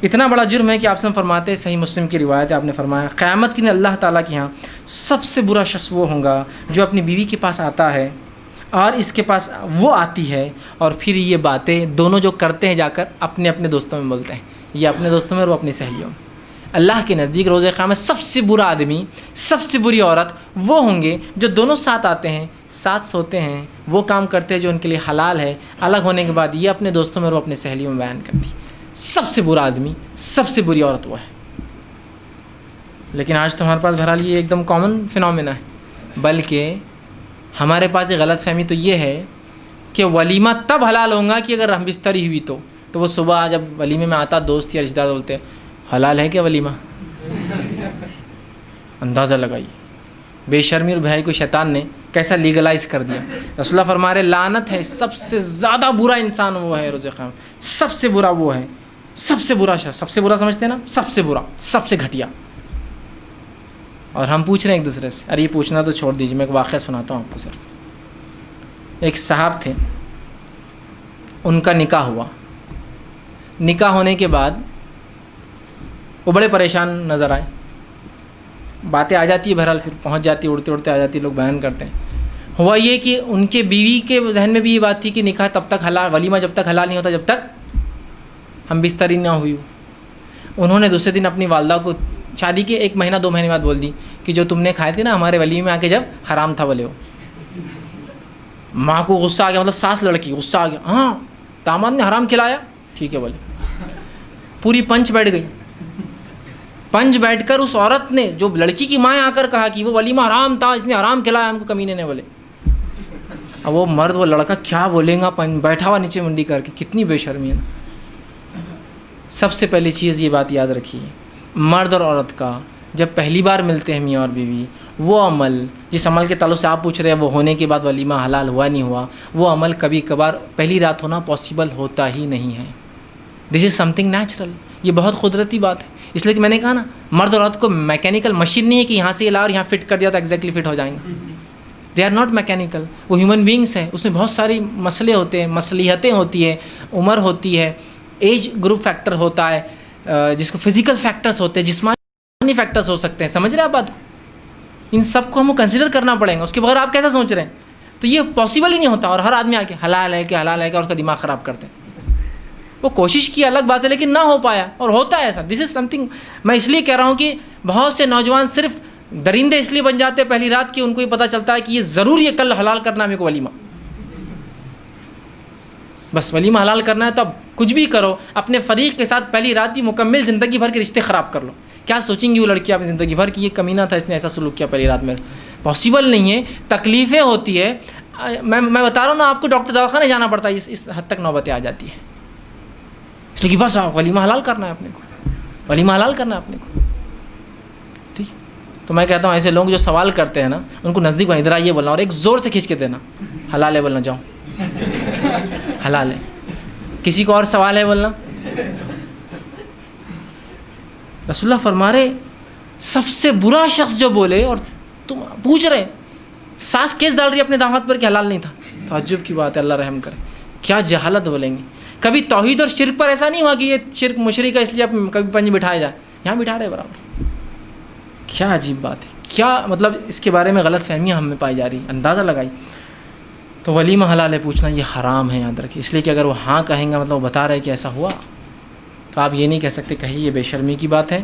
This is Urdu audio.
اتنا بڑا جرم ہے کہ آپ فرماتے ہیں، صحیح مسلم کی روایت ہے، آپ نے فرمایا قیامت کے دن اللہ تعالیٰ کے ہاں سب سے برا شخص وہ ہوگا جو اپنی بیوی کے پاس آتا ہے اور اس کے پاس وہ آتی ہے اور پھر یہ باتیں دونوں جو کرتے ہیں جا کر اپنے اپنے دوستوں میں بولتے ہیں، یہ اپنے دوستوں میں اور وہ اپنی سہیلیوں میں۔ اللہ کے نزدیک روز قیامت سب سے برا آدمی، سب سے بری عورت وہ ہوں گے جو دونوں ساتھ آتے ہیں، ساتھ سوتے ہیں، وہ کام کرتے ہیں جو ان کے لیے حلال ہے، الگ ہونے کے بعد یہ اپنے دوستوں میں اور وہ اپنے سہیلیوں میں بیان کرتی ہے۔ سب سے برا آدمی، سب سے بری عورت وہ ہے۔ لیکن آج تو ہمارے پاس بہرحال یہ ایک دم کامن فینومینا ہے، بلکہ ہمارے پاس ایک غلط فہمی تو یہ ہے کہ ولیمہ تب حلال ہوگا کہ اگر ہم بستری ہوئی تو وہ صبح جب ولیمے میں آتا دوست یا رشتہ دار بولتے ہیں حلال ہے کیا ولیمہ؟ اندازہ لگائیے بے شرمی اور بھائی کو شیطان نے کیسا لیگلائز کر دیا۔ رسول اللہ فرما رہے لعنت ہے، سب سے زیادہ برا انسان وہ ہے روز قیامت، سب سے برا وہ ہے، سب سے برا شخص، سب سے برا سمجھتے ہیں نا، سب سے برا، سب سے گھٹیا۔ اور ہم پوچھ رہے ہیں ایک دوسرے سے، ارے یہ پوچھنا تو چھوڑ دیجیے، میں ایک واقعہ سناتا ہوں آپ کو۔ صرف ایک صاحب تھے، ان کا نکاح ہوا، نکاح ہونے کے بعد وہ بڑے پریشان نظر آئے، باتیں آ جاتی ہے بہرحال پھر پہنچ جاتی ہے، اڑتے اڑتے آ جاتی ہے، لوگ بیان کرتے ہیں۔ ہوا یہ کہ ان کے بیوی کے ذہن میں بھی یہ بات تھی کہ نکاح تب تک حلال، ولیمہ جب تک حلال نہیں ہوتا جب تک ہم بستری نہ ہوئی ہو۔ انہوں نے دوسرے دن اپنی والدہ کو شادی کے 1 مہینہ 2 مہینے بعد بول دی کہ جو تم نے کھائے تھے نا ہمارے ولیمے میں آ کے جب حرام تھا بولے ہو۔ ماں کو غصہ آ گیا، مطلب ساس لڑکی غصہ آ گیا، ہاں داماد نے حرام کھلایا، ٹھیک ہے بولے۔ پوری پنچ بیٹھ گئی، پنچ بیٹھ کر اس عورت نے جو لڑکی کی ماں آ کر کہا کہ وہ ولیمہ حرام تھا، اس نے حرام کھلایا ہم کو، کمینے نے بولے۔ اب وہ مرد وہ لڑکا کیا بولے گا، بیٹھا ہوا نیچے منڈی کر کے، کتنی بے شرمی ہے نا۔ سب سے پہلی چیز یہ بات یاد رکھیے، مرد اور عورت کا جب پہلی بار ملتے ہیں میاں اور بیوی، وہ عمل جس عمل کے تعلق سے آپ پوچھ رہے ہیں وہ ہونے کے بعد ولیمہ حلال ہوا نہیں ہوا، وہ عمل کبھی کبھار پہلی رات ہونا پاسبل ہوتا ہی نہیں ہے۔ دس از سم تھنگ نیچرل، یہ بہت قدرتی بات ہے۔ اس لیے کہ میں نے کہا نا، مرد اور عورت کو میکینیکل مشین نہیں ہے کہ یہاں سے یہ لا اور یہاں فٹ کر دیا تو ایگزیکٹلی فٹ ہو جائیں گے۔ دے آر ناٹ میکینیکل، وہ ہیومن بینگس ہیں، اس میں بہت ساری مسئلے ہوتے ہیں، مصلحتیں ہوتی ہیں، عمر ہوتی ہے، ایج گروپ فیکٹر ہوتا ہے، جس کو فزیکل فیکٹرز ہوتے ہیں، جسمانی فیکٹرز ہو سکتے ہیں۔ سمجھ رہے ہیں آپ بات کو؟ ان سب کو ہم کو کنسیڈر کرنا پڑے گا، اس کے بغیر آپ کیسا سوچ رہے ہیں؟ تو یہ پاسبل ہی نہیں ہوتا، اور ہر آدمی آ کے حلال ہے کہ حلال ہے کہ، اور اس کا دماغ خراب کرتے ہیں۔ وہ کوشش کی الگ بات ہے لیکن نہ ہو پایا، اور ہوتا ہے ایسا۔ دس از سم تھنگ، میں اس لیے کہہ رہا ہوں کہ بہت سے نوجوان صرف درندے اس لیے بن جاتے ہیں پہلی رات کی، ان کو یہ پتہ چلتا ہے کہ یہ ضرور یہ کل حلال کرنا ہے میرے کو ولیمہ، بس ولیمہ حلال کرنا ہے تو اب کچھ بھی کرو، اپنے فریق کے ساتھ پہلی رات بھی مکمل زندگی بھر کے رشتے خراب کر لو۔ کیا سوچیں گی وہ لڑکی اپنی زندگی بھر کی، یہ کمینہ تھا، اس نے ایسا سلوک کیا پہلی رات میں؟ پاسبل نہیں ہے، تکلیفیں ہوتی ہے۔ میں بتا رہا ہوں نا آپ کو، ڈاکٹر دواخانے جانا پڑتا ہے، اس حد تک نوبتیں آ جاتی ہے۔ اس لیے کہ بس ولیمہ حلال کرنا ہے اپنے کو، ولیمہ حلال کرنا ہے اپنے کو، ٹھیک۔ تو میں کہتا ہوں ایسے لوگ جو سوال کرتے ہیں نا، ان کو نزدیک ادھر آئیے بولنا، اور ایک زور سے کھینچ کے دینا، حلال ہے بولنا، جاؤ حلال ہے۔ کسی کو اور سوال ہے بولنا؟ رسول اللہ فرما رہے سب سے برا شخص جو بولے، اور تم پوچھ رہے ساس کیس ڈال رہی ہے اپنے داماد پر کہ حلال نہیں تھا، تعجب کی بات ہے، اللہ رحم کرے، کیا جہالت بولیں گے۔ کبھی توحید اور شرک پر ایسا نہیں ہوا کہ یہ شرک مشرک ہے اس لیے اب کبھی پنج بٹھایا جائے، یہاں بٹھا رہے برابر۔ کیا عجیب بات ہے، کیا مطلب اس کے بارے میں غلط فہمیاں ہم میں پائی جا رہی ہیں، اندازہ لگائی۔ تو ولیمہ حلال ہے پوچھنا یہ حرام ہے، یاد رکھیے۔ اس لیے کہ اگر وہ ہاں کہیں گا مطلب وہ بتا رہے کہ ایسا ہوا، تو آپ یہ نہیں کہہ سکتے کہیں یہ بے شرمی کی بات ہے،